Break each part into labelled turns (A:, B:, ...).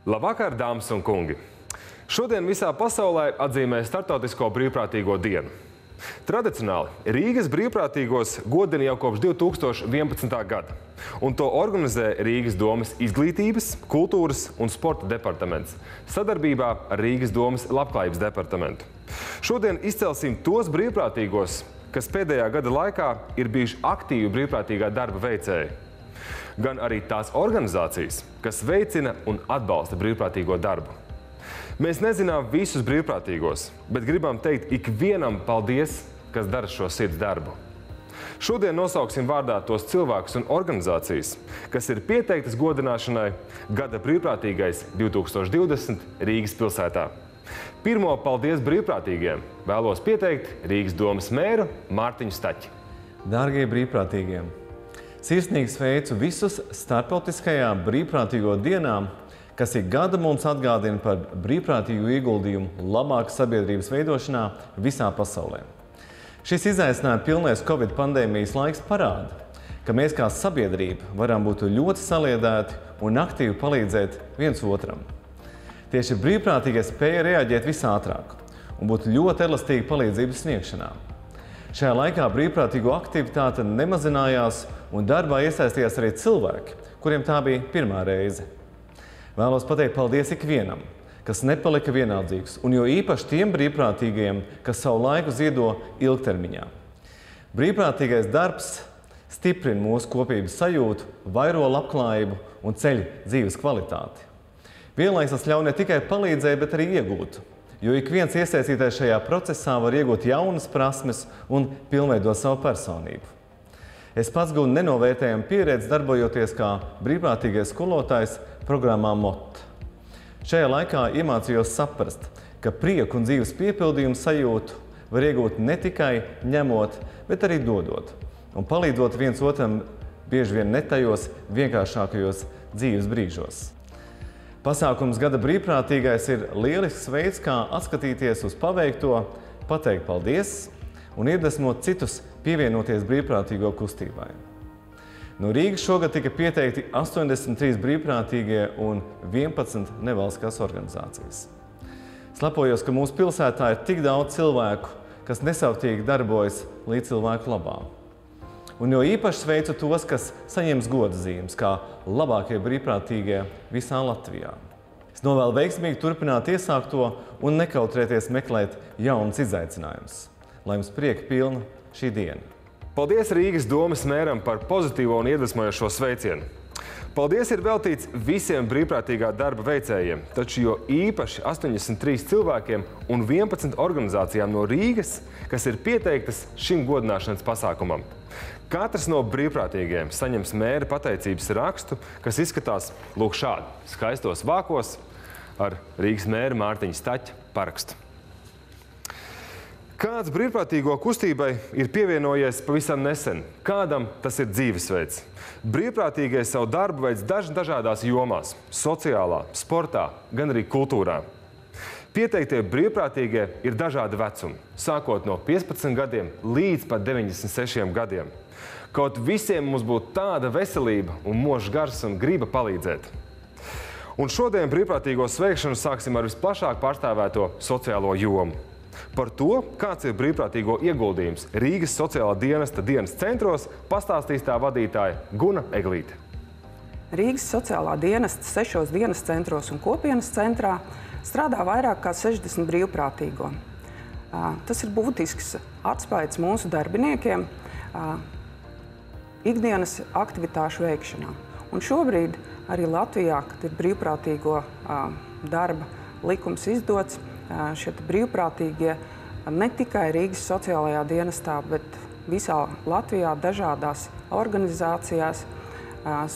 A: Labvakar, dāmas un kungi! Šodien visā pasaulē atzīmē Startautisko brīvprātīgo dienu. Tradicionāli Rīgas brīvprātīgos godina jau kopš 2011. gada, un to organizē Rīgas domes izglītības, kultūras un sporta departaments sadarbībā ar Rīgas domes labklājības departamentu. Šodien izcelsim tos brīvprātīgos, kas pēdējā gada laikā ir bijuši aktīvi brīvprātīgā darba veicēji, gan arī tās organizācijas, kas veicina un atbalsta brīvprātīgo darbu. Mēs nezinām visus brīvprātīgos, bet gribam teikt ikvienam paldies, kas dara šo sirds darbu. Šodien nosauksim vārdā tos cilvēkus un organizācijas, kas ir pieteiktas godināšanai Gada brīvprātīgais 2020 Rīgas pilsētā. Pirmo paldies brīvprātīgiem vēlos pieteikt Rīgas domes mēru Mārtiņu Staķi.
B: Dārgie brīvprātīgie! Sirsnīgi sveicu visus starptautiskajā brīvprātīgo dienām, kas ik gadu mums atgādina par brīvprātīgu ieguldījumu labākas sabiedrības veidošanā visā pasaulē. Šis izaicinājums pilnais Covid pandēmijas laiks parāda, ka mēs kā sabiedrība varam būt ļoti saliedēti un aktīvi palīdzēt viens otram. Tieši brīvprātīgie spēja reaģēt visātrāk un būt ļoti elastīgi palīdzības sniegšanā. Šajā laikā brīvprātīgo aktivitāte nemazinājās un darbā iesaistījās arī cilvēki, kuriem tā bija pirmā reize. Vēlos pateikt paldies ikvienam, kas nepalika vienaldzīgs, un jo īpaši tiem brīvprātīgajiem, kas savu laiku ziedo ilgtermiņā. Brīvprātīgais darbs stiprina mūsu kopības sajūtu, vairo labklājību un ceļ dzīves kvalitāti. Vienlaikus tas ļauj ne tikai palīdzēt, bet arī iegūt, jo ik viens iesaistītais šajā procesā var iegūt jaunas prasmes un pilnveidot savu personību. Es pats gūnu nenovērtējumu pieredzi darbojoties kā brīvprātīgais skolotājs programmā MOT. Šajā laikā iemācījos saprast, ka prieku un dzīves piepildījumu sajūtu var iegūt ne tikai ņemot, bet arī dodot un palīdzot viens otram bieži vien ne tajos vienkāršākajos dzīves brīžos. Pasākums Gada brīvprātīgais ir lielisks veids, kā atskatīties uz paveikto, pateikt paldies un iedvesmot citus pievienoties brīvprātīgo kustībai. No Rīgas šogad tika pieteikti 83 brīvprātīgie un 11 nevalstiskās organizācijas. Slepojos, ka mūsu pilsētā ir tik daudz cilvēku, kas nesautīgi darbojas līdz cilvēku labā. Un jo īpaši sveicu tos, kas saņems godazīmes kā labākie brīvprātīgie visā Latvijā. Es novēlu veiksmīgi turpināt iesākto un nekautrēties meklēt jaunas izaicinājumus. Lai jums prieka pilna šī diena.
A: Paldies Rīgas domes mēram par pozitīvo un iedvesmojošo sveicienu. Paldies ir veltīts visiem brīvprātīgā darba veicējiem, taču jo īpaši 83 cilvēkiem un 11 organizācijām no Rīgas, kas ir pieteiktas šim godināšanas pasākumam. Katrs no brīvprātīgiem saņems mēra pateicības rakstu, kas izskatās lūk šādi, skaistos vākos ar Rīgas mēra Mārtiņa Staķa parakstu. Kāds brīvprātīgo kustībai ir pievienojies pavisam nesen? Kādam tas ir dzīvesveids? Brīvprātīgie savu darbu veids dažādās jomās – sociālā, sportā, gan arī kultūrā. Pieteiktie brīvprātīgie ir dažādi vecumi, sākot no 15 gadiem līdz pat 96 gadiem. Kaut visiem mums būtu tāda veselība un mūžs gars un griba palīdzēt. Un šodien brīvprātīgo sveikšanu sāksim ar visplašāk pārstāvēto sociālo jomu. Par to, kāds ir brīvprātīgo ieguldījums Rīgas sociālā dienesta dienas centros, pastāstīs tā vadītāja Guna Eglīte.
C: Rīgas sociālā dienesta 6 dienas centros un kopienas centrā strādā vairāk kā 60 brīvprātīgo. Tas ir būtisks atspaids mūsu darbiniekiem ikdienas aktivitāšu veikšanā. Un šobrīd arī Latvijā, kad ir brīvprātīgo darba likums izdots, šie brīvprātīgie ne tikai Rīgas sociālajā dienestā, bet visā Latvijā dažādās organizācijās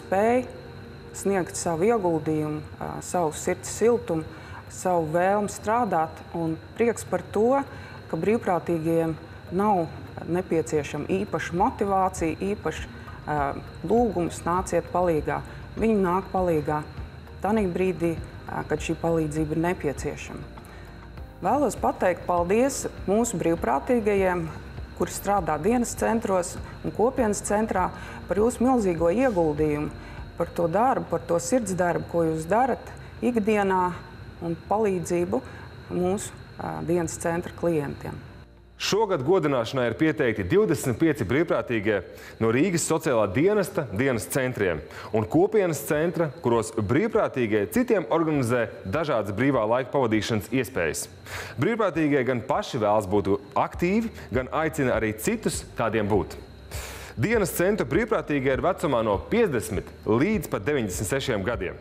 C: spēj sniegt savu ieguldījumu, savu sirds siltumu, savu vēlmu strādāt un prieks par to, ka brīvprātīgiem nav nepieciešama īpaša motivācija, īpaša lūgums nāciet palīgā. Viņi nāk palīgā tādā brīdī, kad šī palīdzība ir nepieciešama. Vēlos pateikt paldies mūsu brīvprātīgajiem, kuri strādā dienas centros un kopienas centrā, par jūsu milzīgo ieguldījumu, par to darbu, par to sirds darbu, ko jūs darat ikdienā un palīdzību mūsu dienas centra klientiem.
A: Šogad godināšanai ir pieteikti 25 brīvprātīgie no Rīgas sociālā dienesta dienas centriem un kopienas centra, kuros brīvprātīgie citiem organizē dažādas brīvā laika pavadīšanas iespējas. Brīvprātīgie gan paši vēlas būt aktīvi, gan aicina arī citus tādiem būt. Dienas centra brīvprātīgie ir vecumā no 50 līdz pat 96 gadiem.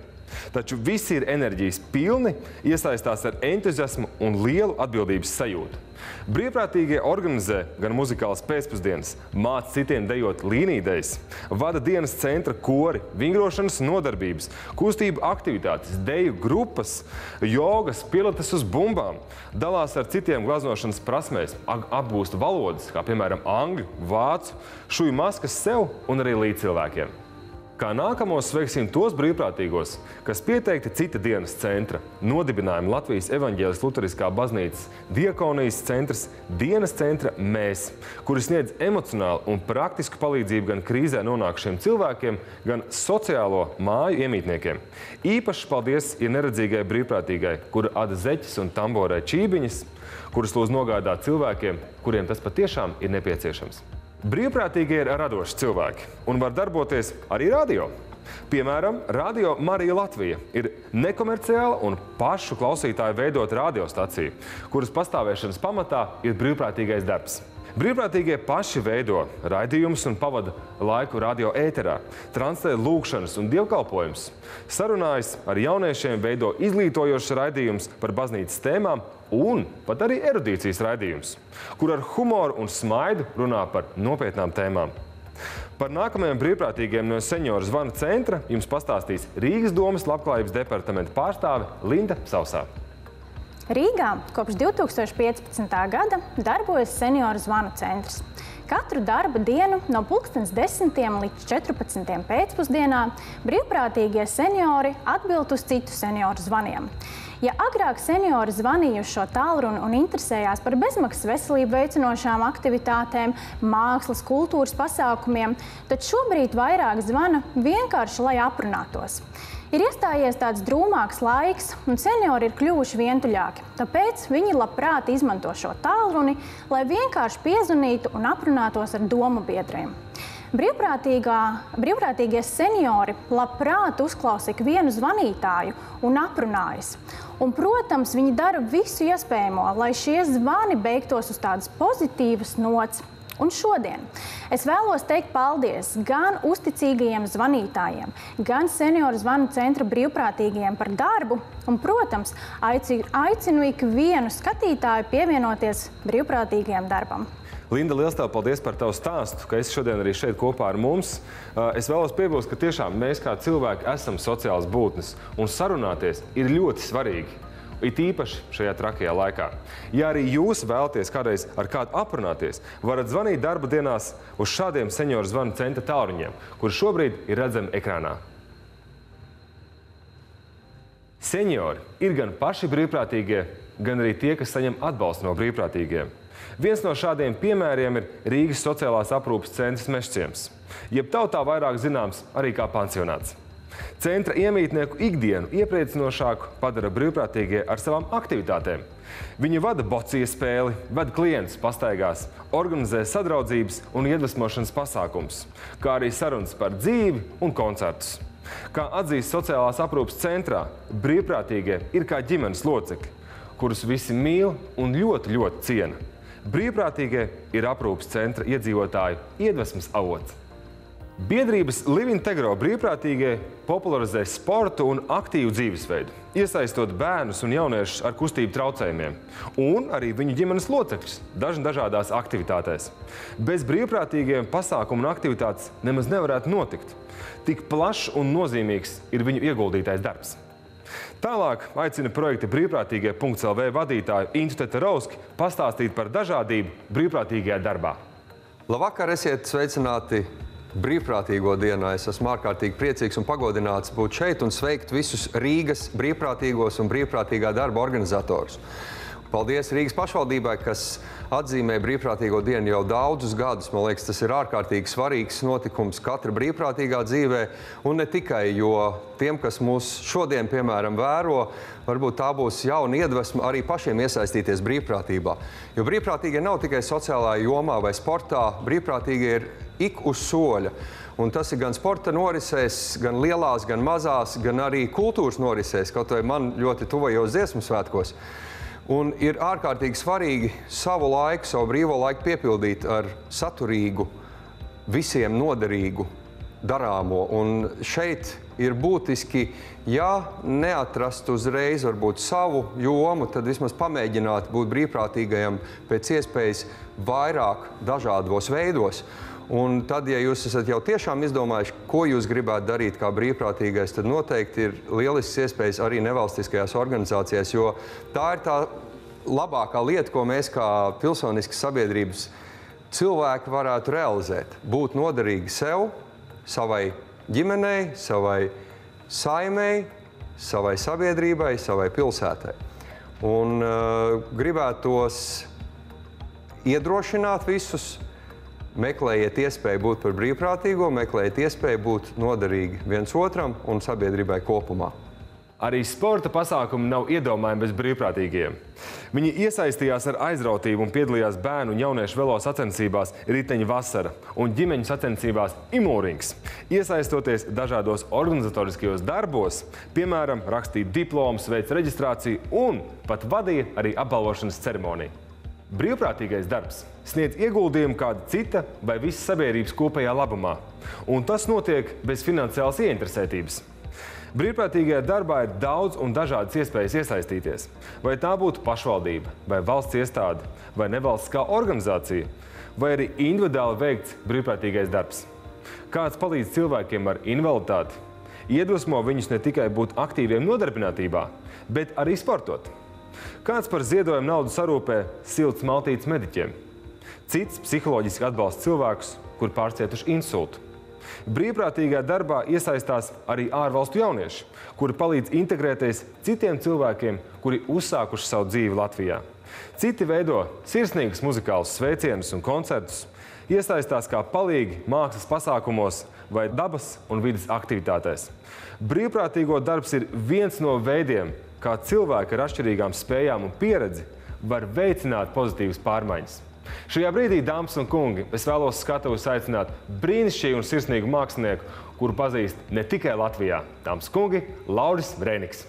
A: Taču visi ir enerģijas pilni, iesaistās ar entuziasmu un lielu atbildības sajūtu. Brīvprātīgie organizē gan muzikālas pēcpusdienas, māca citiem dejot līnijdejas, vada dienas centra kori, vingrošanas nodarbības, kustību aktivitātes, deju grupas, jogas, pilates uz bumbām, dalās ar citiem glaznošanas prasmēs, apgūst valodas, kā piemēram angļu, vācu, šuj maskas sev un arī līdzcilvēkiem. Kā nākamos sveiksim tos brīvprātīgos, kas pieteikti cita dienas centra, nodibinājuma Latvijas evaņģēliskās luteriskā baznīcas diakonijas centrs dienas centra Mēs, kuri sniedz emocionālu un praktisku palīdzību gan krīzē nonākušiem cilvēkiem, gan sociālo māju iemītniekiem. Īpašs paldies ir neredzīgai brīvprātīgai, kura ada zeķis un tamborē čībiņas, kuras lūdz nogādāt cilvēkiem, kuriem tas patiešām ir nepieciešams. Brīvprātīgie ir radoši cilvēki un var darboties arī radio. Piemēram, Radio Marija Latvija ir nekomerciāla un pašu klausītāju veidota radiostacija, kuras pastāvēšanas pamatā ir brīvprātīgais darbs. Brīvprātīgie paši veido raidījumus un pavada laiku radio ēterā, translē lūgšanas un dievkalpojumus, sarunājas ar jauniešiem, veido izglītojošas raidījumus par baznīcas tēmām un pat arī erudīcijas raidījumus, kur ar humoru un smaidu runā par nopietnām tēmām. Par nākamajiem brīvprātīgiem no Senioru zvana centra jums pastāstīs Rīgas domas labklājības departamenta pārstāve Linda Sausā.
D: Rīgā kopš 2015. gada darbojas Senioru zvanu centrs. Katru darba dienu no 10 līdz 14 pēcpusdienā brīvprātīgie seniori atbild uz citu senioru zvaniem. Ja agrāk seniori zvanīja uz šo tālruni un interesējās par bezmaksas veselību veicinošām aktivitātēm, mākslas, kultūras pasākumiem, tad šobrīd vairāk zvana vienkārši, lai aprunātos. Ir iestājies tāds drūmāks laiks, un seniori ir kļuvuši vientuļāki. Tāpēc viņi labprāt izmanto šo tālruni, lai vienkārši piezvanītu un aprunātos ar domu biedriem. Brīvprātīgie seniori labprāt uzklausa ikvienu zvanītāju un aprunājas. Un, protams, viņi dara visu iespējamo, lai šie zvani beigtos uz tādas pozitīvas nots. Un šodien es vēlos teikt paldies gan uzticīgajiem zvanītājiem, gan Senioru zvanu centra brīvprātīgajiem par darbu un, protams, aicinu ikvienu skatītāju pievienoties brīvprātīgajiem darbam.
A: Linda, liels tev paldies par tavu stāstu, ka esi šodien arī šeit kopā ar mums. Es vēlos piebilst, ka tiešām mēs kā cilvēki esam sociāls būtnes un sarunāties ir ļoti svarīgi. It īpaši šajā trakajā laikā. Ja arī jūs vēlaties kādreiz ar kādu aprunāties, varat zvanīt darba dienās uz šādiem Senioru zvanu centra tālruņiem, kuri šobrīd ir redzami ekrānā. Seniori ir gan paši brīvprātīgie, gan arī tie, kas saņem atbalstu no brīvprātīgiem. Viens no šādiem piemēriem ir Rīgas sociālās aprūpes centrs Mežciems, jeb tautā vairāk zināms arī kā pansionāts. Centra iemītnieku ikdienu iepriecinošāku padara brīvprātīgie ar savām aktivitātēm. Viņi vada bociju spēli, vada klientus pastaigās, organizē sadraudzības un iedvesmošanas pasākums, kā arī sarunas par dzīvi un koncertus. Kā atzīst sociālās aprūpes centrā, brīvprātīgie ir kā ģimenes locekļi, kurus visi mīl un ļoti, ļoti ciena. Brīvprātīgie ir aprūpes centra iedzīvotāju iedvesmas avots. Biedrības Livintegro brīvprātīgie popularizē sportu un aktīvu dzīvesveidu, iesaistot bērnus un jauniešus ar kustību traucējumiem un arī viņu ģimenes locekļus dažādās aktivitātēs. Bez brīvprātīgiem pasākumu un aktivitātes nemaz nevarētu notikt. Tik plašs un nozīmīgs ir viņu ieguldītais darbs. Tālāk aicina projekta brīvprātīgie.lv vadītāju Intu Teterovski pastāstīt par dažādību brīvprātīgajā darbā.
E: Labvakar, esiet sveicināti brīvprātīgo dienā. Es esmu ārkārtīgi priecīgs un pagodināts būt šeit un sveikt visus Rīgas brīvprātīgos un brīvprātīgā darba organizatorus. Paldies Rīgas pašvaldībai, kas atzīmē brīvprātīgo dienu jau daudzus gadus. Man liekas, tas ir ārkārtīgi svarīgs notikums katra brīvprātīgā dzīvē. Un ne tikai, jo tiem, kas mūs šodien, piemēram, vēro, varbūt tā būs jauna iedvesma arī pašiem iesaistīties brīvprātībā. Jo brīvprātīgie nav tikai sociālā jomā vai sportā, brīvprātīgie ir ik uz soļa. Un tas ir gan sporta norisēs, gan lielās, gan mazās, gan arī kultūras norisēs, kaut vai man ļoti tuvajos dziesmu svētkos. Un ir ārkārtīgi svarīgi savu laiku, savu brīvo laiku piepildīt ar saturīgu, visiem noderīgu darāmo. Un šeit ir būtiski, ja neatrast uzreiz varbūt savu jomu, tad vismaz pamēģināt būt brīvprātīgajam pēc iespējas vairāk dažādos veidos. Un tad, ja jūs esat jau tiešām izdomājuši, ko jūs gribētu darīt kā brīvprātīgais, tad noteikti ir lielisks iespējas arī nevalstiskajās organizācijās, jo tā ir tā labākā lieta, ko mēs kā pilsoniskas sabiedrības cilvēki varētu realizēt. Būt noderīgi sev, savai ģimenei, savai saimei, savai sabiedrībai, savai pilsētai. Un gribētos iedrošināt visus, meklējiet iespēju būt par brīvprātīgo, meklējiet iespēju būt noderīgi viens otram un sabiedrībai kopumā.
A: Arī sporta pasākumi nav iedomājami bez brīvprātīgiem. Viņi iesaistījās ar aizrautību un piedalījās bērnu un jauniešu velo sacensībās Riteņu vasara un ģimeņu sacensībās Imūrings. Iesaistoties dažādos organizatoriskajos darbos, piemēram, rakstīja diplomus, veica reģistrāciju un pat vadīja arī apbalvošanas ceremoniju. Brīvprātīgais darbs sniedz ieguldījumu kāda cita vai visas sabiedrības kopējā labumā, un tas notiek bez finansiālas ieinteresētības. Brīvprātīgajā darbā ir daudz un dažādas iespējas iesaistīties. Vai tā būtu pašvaldība, vai valsts iestāde, vai nevalstiskā organizācija, vai arī individuāli veikts brīvprātīgais darbs. Kāds palīdz cilvēkiem ar invaliditāti, iedvesmo viņus ne tikai būt aktīviem nodarbinātībā, bet arī sportot. Kāds par ziedojumu naudu sarūpē silts maltītes mediķiem. Cits psiholoģiski atbalsta cilvēkus, kur pārcietuši insultu. Brīvprātīgajā darbā iesaistās arī ārvalstu jaunieši, kuri palīdz integrēties citiem cilvēkiem, kuri uzsākuši savu dzīvi Latvijā. Citi veido sirsnīgus muzikālus sveicienus un koncertus, iesaistās kā palīgi mākslas pasākumos vai dabas un vidas aktivitātēs. Brīvprātīgo darbs ir viens no veidiem, kā cilvēki ar atšķirīgām spējām un pieredzi var veicināt pozitīvas pārmaiņas. Šajā brīdī, dāmas un kungi, es vēlos skatuves aicināt brīnišķīgu un sirsnīgu mākslinieku, kuru pazīst ne tikai Latvijā. Dāmas un kungi, Lauris Reiniks.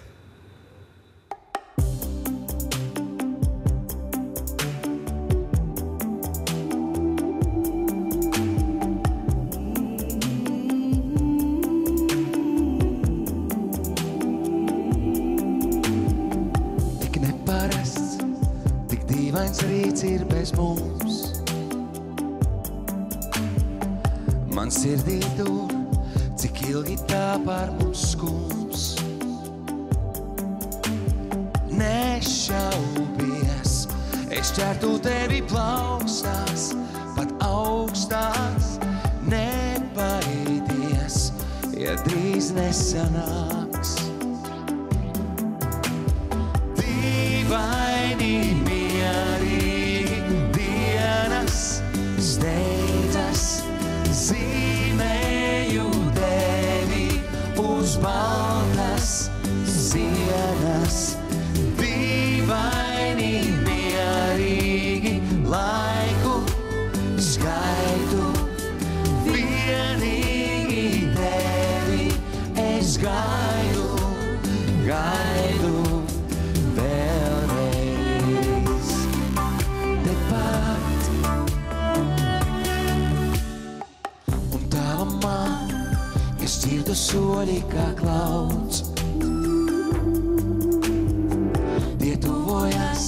F: Rīts ir bez mums. Man sirdī dur, cik ilgi tā par mums skums. Nešaubies, es ķertu tevi plaukstās, pat augstās. Nebaidies, ja drīz nesanāks. Dīvaini mierīgi dienas steidzas, zīmēju tevi uz baltas sienas. Dīvaini mierīgi laiku skaitu, vienīgi tevi es gaidu, gaidu. Dzirdu soļi kā klauds, tie tuvojas,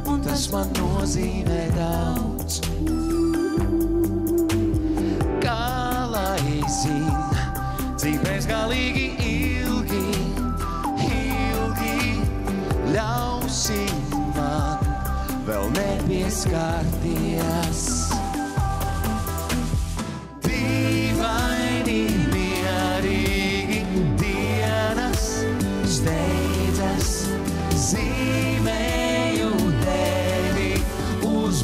F: un tas man nozīmē daudz. Kā lai zina, cik bezgalīgi ilgi, ilgi ļausim man vēl nepieskarties. Dīvaini steidzas, zīmēju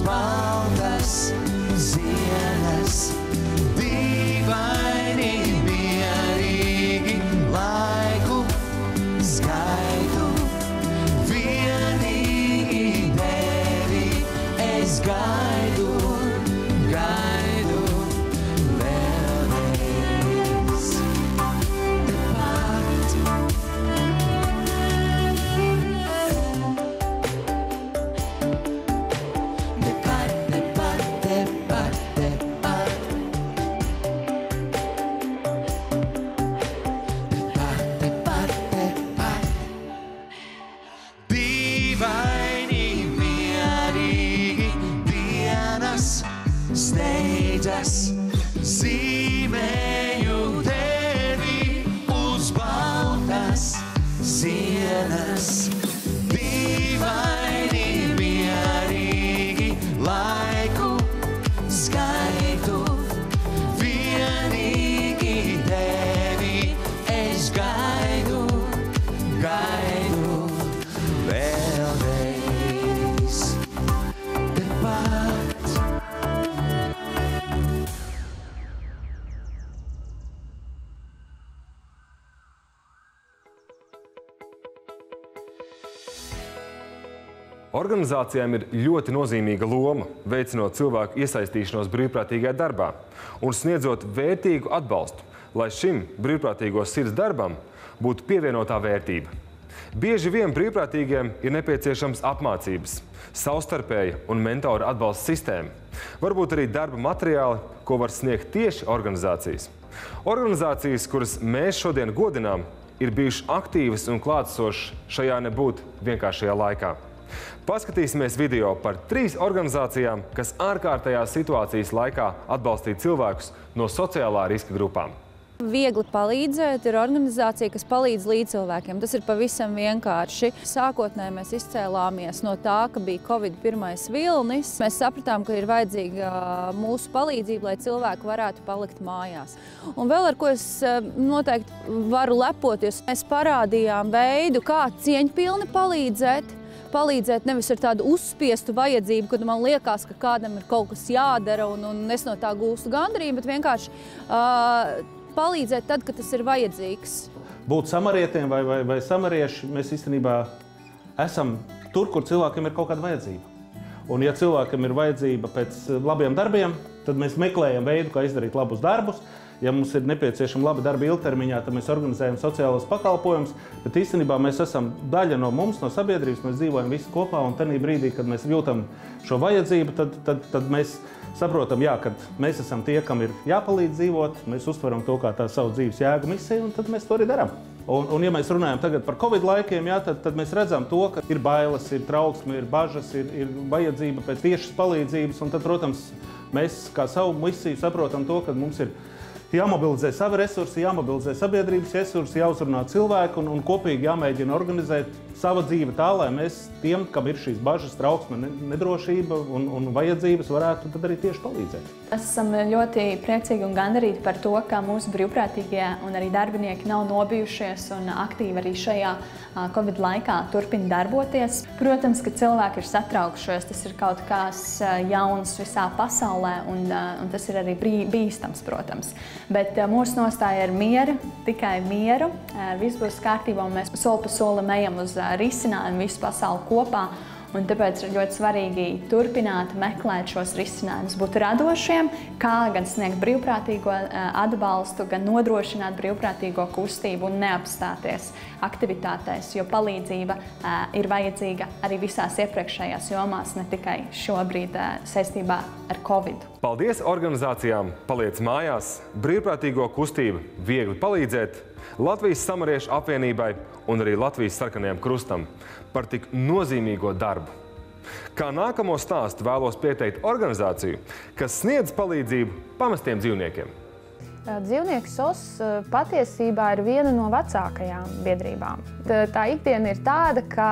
F: baltas ziedas, dīvaini, mierīgi laiku skaitu, vienīgi tevi es gaidu, gaidu vēlreiz. Dīvaini, mierīgi dienas steidzas, zīmēju tevi uz baltas sienas. Dīvaini, mierīgi laiku skaitu, vienīgi tevi es gaidu, gaidu vēlreiz. Tepat.
A: Organizācijām ir ļoti nozīmīga loma, veicinot cilvēku iesaistīšanos brīvprātīgajā darbā un sniedzot vērtīgu atbalstu, lai šim brīvprātīgo sirds darbam būtu pievienotā vērtība. Bieži vien brīvprātīgiem ir nepieciešams apmācības, savstarpēja un mentora atbalsta sistēma, varbūt arī darba materiāli, ko var sniegt tieši organizācijas. Organizācijas, kuras mēs šodien godinām, ir bijušas aktīvas un klātesošas šajā nebūtu vienkāršajā laikā. Paskatīsimies video par 3 organizācijām, kas ārkārtējās situācijas laikā atbalstīja cilvēkus no sociālā riska grupām.
G: Viegli palīdzēt ir organizācija, kas palīdz līdzcilvēkiem. Tas ir pavisam vienkārši. Sākotnēji mēs izcēlāmies no tā, ka bija Covid pirmais vilnis. Mēs sapratām, ka ir vajadzīga mūsu palīdzība, lai cilvēki varētu palikt mājās. Un vēl ar ko es noteikti varu lepoties, mēs parādījām veidu, kā cieņpilni palīdzēt. Palīdzēt nevis ar tādu uzspiestu vajadzību, kad man liekas, ka kādam ir kaut kas jādara un es no tā gūstu gandarījumu, bet vienkārši palīdzēt tad, kad tas ir vajadzīgs.
H: Būt samarietiem vai samarieši, mēs īstenībā esam tur, kur cilvēkiem ir kaut kāda vajadzība. Un ja cilvēkam ir vajadzība pēc labiem darbiem, tad mēs meklējam veidu, kā izdarīt labus darbus. Ja mums ir nepieciešama laba darba ilgtermiņā, tad mēs organizējam sociālos pakalpojumus, bet īstenībā mēs esam daļa no mums, no sabiedrības, mēs dzīvojam visi kopā, un tajā brīdī, kad mēs jūtam šo vajadzību, tad mēs saprotam, jā, ka mēs esam tie, kam ir jāpalīdz dzīvot, mēs uztveram to kā tā savu dzīves jēgu misiju, un tad mēs to arī darām. Un ja mēs runājam tagad par Covid laikiem, jā, tad mēs redzam to, ka ir bailes, ir trauksme, ir bažas, ir vajadzība pēc tiešas palīdzības, un tad, protams, mēs kā savu misiju saprotam to, ka mums ir jāmobilizē savi resursi, jāmobilizē sabiedrības resursi, jāuzrunā cilvēku un kopīgi jāmēģina organizēt sava dzīve tā, lai mēs tiem, kam ir šīs bažas, trauksme, nedrošība un vajadzības, varētu tad arī tieši palīdzēt.
I: Esam ļoti priecīgi un gandarīti par to, ka mūsu brīvprātīgie un arī darbinieki nav nobijušies un aktīvi arī šajā Covid laikā turpina darboties. Protams, ka cilvēki ir satraukšies, tas ir kaut kas jauns visā pasaulē un tas ir arī bīstams, protams. Bet mūsu nostāja ir miera, tikai mieru. Viss būs kārtībā un mēs soli pa solim ejam uz risinājumu visu pasauli kopā. Un tāpēc ir ļoti svarīgi turpināt meklēt šos risinājumus, būt radošiem, kā gan sniegt brīvprātīgo atbalstu, gan nodrošināt brīvprātīgo kustību un neapstāties aktivitātēs, jo palīdzība ir vajadzīga arī visās iepriekšējās jomās, ne tikai šobrīd saistībā ar Covid.
A: Paldies organizācijām Paliec mājās, brīvprātīgo kustību Viegli palīdzēt, Latvijas Samariešu apvienībai un arī Latvijas Sarkanajam krustam par tik nozīmīgo darbu. Kā nākamo stāstu vēlos pieteikt organizāciju, kas sniedz palīdzību pamestiem dzīvniekiem.
J: Dzīvnieku SOS patiesībā ir viena no vecākajām biedrībām. Tā ikdiena ir tāda, ka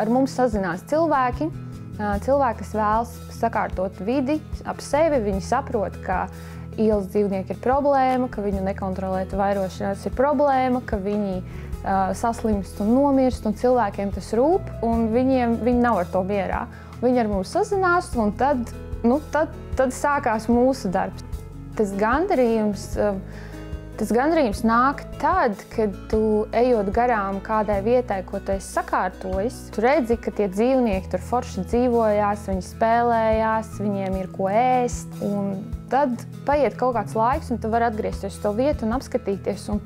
J: ar mums sazinās cilvēki, kas vēlas sakārtot vidi ap sevi, viņi saprot, ka ielas dzīvnieki ir problēma, ka viņu nekontrolēta vairošanās ir problēma, ka viņi saslimst un nomirst, un cilvēkiem tas rūp, un viņi nav ar to mierā. Viņi ar mums sazinās, un tad sākās mūsu darbs. Tas gandarījums nāk tad, kad tu ejot garām kādai vietai, ko tu esi sakārtojis. Tu redzi, ka tie dzīvnieki tur forši dzīvojās, viņi spēlējās, viņiem ir ko ēst. Un tad paiet kaut kāds laiks, un tu vari atgriezties uz to vietu un apskatīties un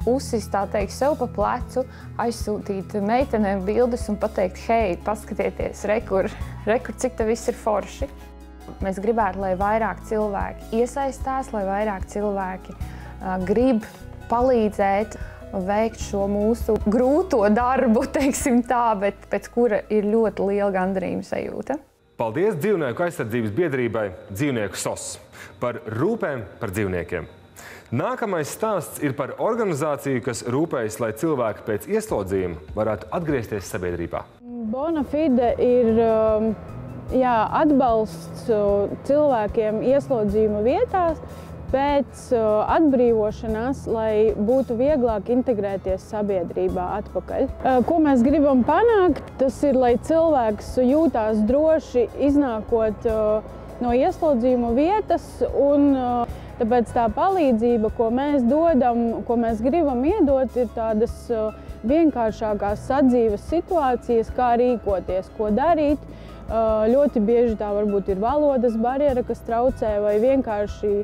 J: uzsist, tā teikt, sev pa plecu, aizsūtīt meitenēm bildes un pateikt, hei, paskatieties, rekur, cik te viss ir forši. Mēs gribētu, lai vairāk cilvēki iesaistās, lai vairāk cilvēki grib palīdzēt veikt šo mūsu grūto darbu, teiksim tā, bet pēc kura ir ļoti liela gandarījuma sajūta.
A: Paldies Dzīvnieku aizsardzības biedrībai Dzīvnieku SOS par rūpēm par dzīvniekiem. Nākamais stāsts ir par organizāciju, kas rūpējas, lai cilvēki pēc ieslodzījuma varētu atgriezties sabiedrībā.
K: Bona Fide ir atbalsts cilvēkiem ieslodzījuma vietās pēc atbrīvošanās, lai būtu vieglāk integrēties sabiedrībā atpakaļ. Ko mēs gribam panākt, tas ir, lai cilvēks jūtās droši iznākot no ieslodzījuma vietas, un tāpēc tā palīdzība, ko mēs dodam, ko mēs gribam iedot, ir tādas vienkāršākās sadzīves situācijas, kā rīkoties, ko darīt. Ļoti bieži tā varbūt ir valodas barjera, kas traucē, vai vienkārši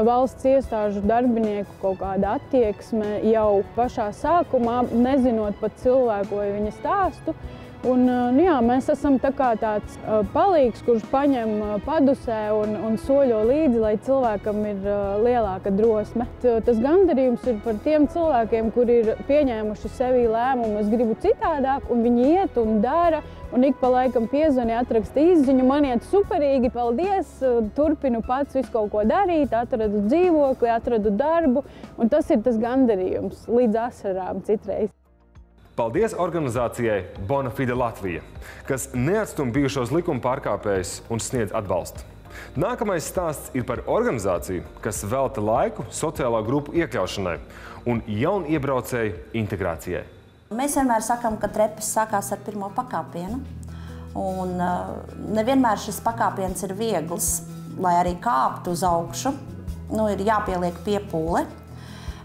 K: valsts iestāžu darbinieku kaut kāda attieksme jau pašā sākumā, nezinot pat cilvēku vai viņa stāstu. Un, mēs esam tā kā tāds palīgs, kurš paņem padusē un soļo līdzi, lai cilvēkam ir lielāka drosme. Tas gandarījums ir par tiem cilvēkiem, kuri ir pieņēmuši sevī lēmumu, es gribu citādāk, un viņi iet un dara, un ik pa laikam piezvani, atraksta izziņu, man iet superīgi, paldies, turpinu pats visu kaut ko darīt, atradu dzīvokli, atradu darbu, un tas ir tas gandarījums līdz asarām citreiz.
A: Paldies organizācijai Bona Fide Latvija, kas neatstum bijušos likuma pārkāpējus un sniedz atbalstu. Nākamais stāsts ir par organizāciju, kas velta laiku sociālā grupu iekļaušanai un jauniebraucēju integrācijai.
L: Mēs vienmēr sakām, ka trepes sākās ar pirmo pakāpienu. Un nevienmēr šis pakāpiens ir viegls, lai arī kāptu uz augšu. Ir jāpieliek piepūle.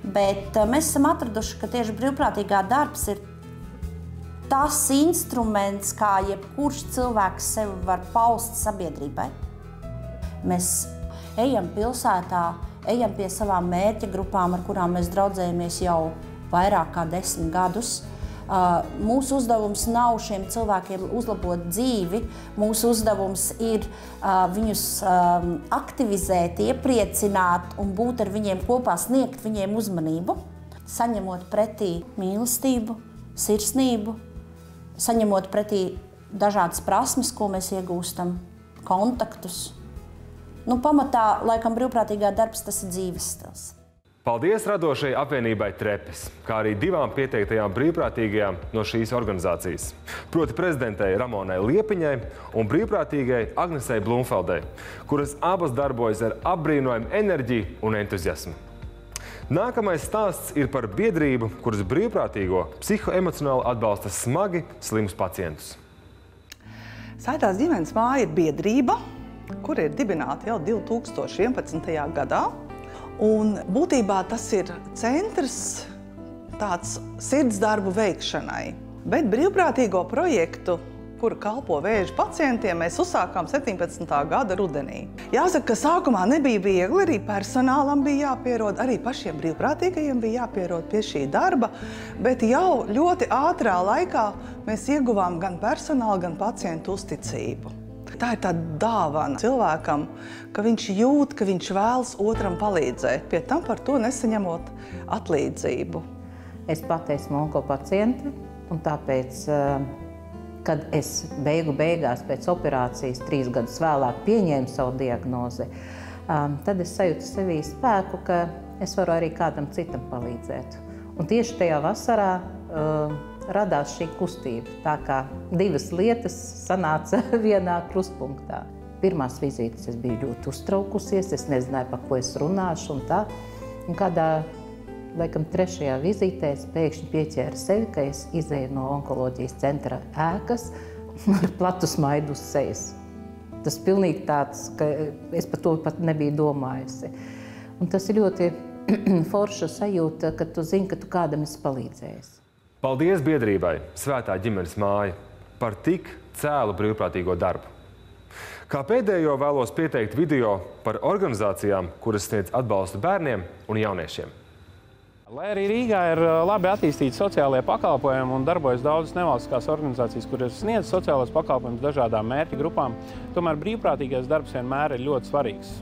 L: Bet mēs esam atraduši, ka tieši brīvprātīgā darbs ir tas instruments, kā jebkurš cilvēks sevi var paust sabiedrībai. Mēs ejam pilsētā, ejam pie savām mērķa grupām, ar kurām mēs draudzējamies jau vairāk kā 10 gadus. Mūsu uzdevums nav šiem cilvēkiem uzlabot dzīvi. Mūsu uzdevums ir viņus aktivizēt, iepriecināt un būt ar viņiem kopā, sniegt viņiem uzmanību, saņemot pretī mīlestību, sirsnību, saņemot pretī dažādas prasmes, ko mēs iegūstam, kontaktus. Pamatā, laikam, brīvprātīgā darbs tas ir dzīves stils.
A: Paldies radošajai apvienībai Trepes, kā arī divām pieteiktajām brīvprātīgajām no šīs organizācijas. Proti prezidentei Ramonai Liepiņai un brīvprātīgai Agnesei Blumfeldei, kuras abas darbojas ar apbrīnojumu enerģiju un entuziasmu. Nākamais stāsts ir par biedrību, kuras brīvprātīgo psihoemocionāli atbalsta smagi slimus pacientus.
M: Svētās ģimenes māja ir biedrība, kur ir dibināta jau 2011. gadā. Un būtībā tas ir centrs tāds sirdsdarbu veikšanai. Bet brīvprātīgo projektu, kuru kalpo vēža pacientiem, mēs uzsākām 17. gada rudenī. Jāsaka, ka sākumā nebija viegli, arī personālam bija jāpierod, arī pašiem brīvprātīgajiem bija jāpierod pie šī darba, bet jau ļoti ātrā laikā mēs ieguvām gan personālu, gan pacientu uzticību. Tā ir tāda dāvana cilvēkam, ka viņš jūt, ka viņš vēlas otram palīdzēt, pie tam par to nesaņemot atlīdzību.
N: Es pati esmu onkopaciente, un tāpēc, kad es beigās pēc operācijas 3 gadus vēlāk pieņēmu savu diagnozi, tad es sajūtu sevī spēku, ka es varu arī kādam citam palīdzēt. Un tieši tajā vasarā radās šī kustība, tā kā 2 lietas sanāca vienā krustpunktā. Pirmās vizītes es biju ļoti uztraukusies, es nezināju, par ko es runāšu un tā. Un kādā, laikam, 3. vizītē es pēkšņi pieķēru sevi, ka es izēju no onkoloģijas centra ēkas ar platu smaidu uz sejas. Tas pilnīgi tāds, ka es par to pat nebiju domājusi. Un tas ir ļoti forša sajūta, ka tu zini, ka tu kādam esi palīdzējis.
A: Paldies biedrībai Svētā ģimenes māja par tik cēlu brīvprātīgo darbu. Kā pēdējo vēlos pieteikt video par organizācijām, kuras sniedz atbalstu bērniem un jauniešiem.
H: Lai arī Rīgā ir labi attīstīti sociālie pakalpojumi un darbojas daudzas nevalstiskās organizācijas, kuras sniedz sociālos pakalpojumus dažādām mērķu grupām, tomēr brīvprātīgais darbs vienmēr ir ļoti svarīgs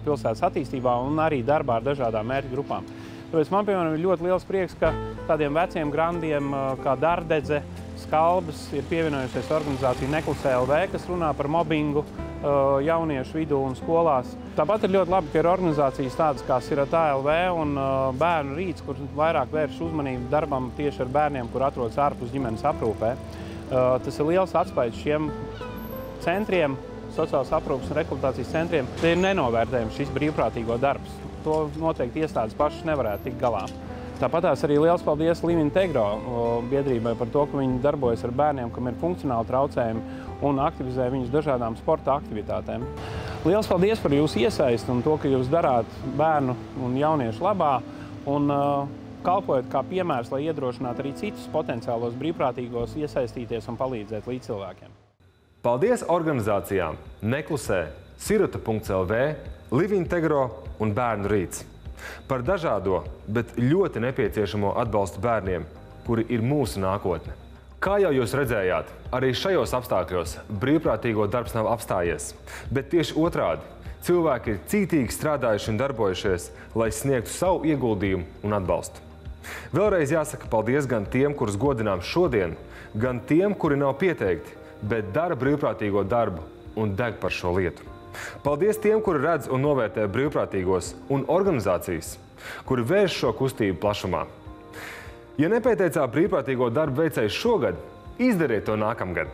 H: pilsētas attīstībā un arī darbā ar dažādām mērķu grupām. Tāpēc man, piemēram, ir ļoti liels prieks, ka tādiem veciem grandiem kā Dardedze, Skalbas ir pievienojusies organizācija Neklusē LV, kas runā par mobbingu jauniešu vidū un skolās. Tāpat ir ļoti labi, ka ir organizācijas tādas kā Sirotā LV un Bērnu rīts, kur vairāk vērš uzmanību darbam tieši ar bērniem, kur atrodas ārpus ģimenes aprūpē. Tas ir liels atspējs šiem centriem, sociālās aprūpes un rehabilitācijas centriem. Te ir nenovērtējums šis brīvprātīgo darbs. To noteikti iestādes pašas nevarētu tikt galā. Tāpatās arī liels paldies Livintegro biedrībai par to, ka viņi darbojas ar bērniem, kam ir funkcionāli traucējumi un aktivizē viņus dažādām sporta aktivitātēm. Liels paldies par jūsu iesaisti un to, ka jūs darāt bērnu un jauniešu labā un kalpojat kā piemērs, lai iedrošinātu arī citus potenciālos brīvprātīgos iesaistīties un palīdzēt līdzcilvēkiem.
A: Paldies organizācijām Neklusē, Sirota.lv, Livintegro un Bērnu rīts par dažādo, bet ļoti nepieciešamo atbalstu bērniem, kuri ir mūsu nākotne. Kā jau jūs redzējāt, arī šajos apstākļos brīvprātīgo darbs nav apstājies, bet tieši otrādi cilvēki ir cītīgi strādājuši un darbojušies, lai sniegtu savu ieguldījumu un atbalstu. Vēlreiz jāsaka paldies gan tiem, kurus godinām šodien, gan tiem, kuri nav pieteikti, bet dara brīvprātīgo darbu un deg par šo lietu. Paldies tiem, kuri redz un novērtē brīvprātīgos un organizācijas, kuri vērš šo kustību plašumā. Ja nepieteicāt brīvprātīgo darbu veicējus šogad, izdariet to nākamgad.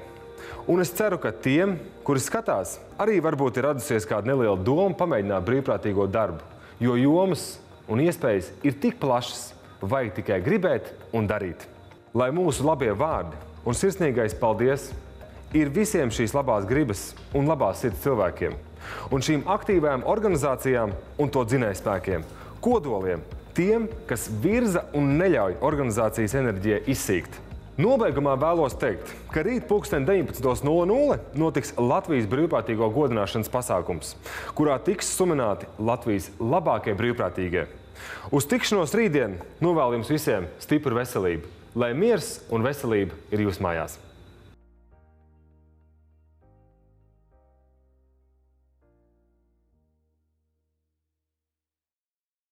A: Un es ceru, ka tiem, kuri skatās, arī varbūt ir radusies kāda neliela doma pamēģināt brīvprātīgo darbu, jo jomas un iespējas ir tik plašas, vajag tikai gribēt un darīt. Lai mūsu labie vārdi un sirsnīgais paldies ir visiem šīs labās gribas un labās sirds cilvēkiem, un šīm aktīvajām organizācijām un to dzinējspēkiem, kodoliem, tiem, kas virza un neļauj organizācijas enerģijai izsīkt. Nobeigumā vēlos teikt, ka rīt 19:00 notiks Latvijas brīvprātīgo godināšanas pasākums, kurā tiks suminēti Latvijas labākie brīvprātīgie. Uz tikšanos rītdien novēlu jums visiem stipru veselību, lai miers un veselība ir jūsu mājās.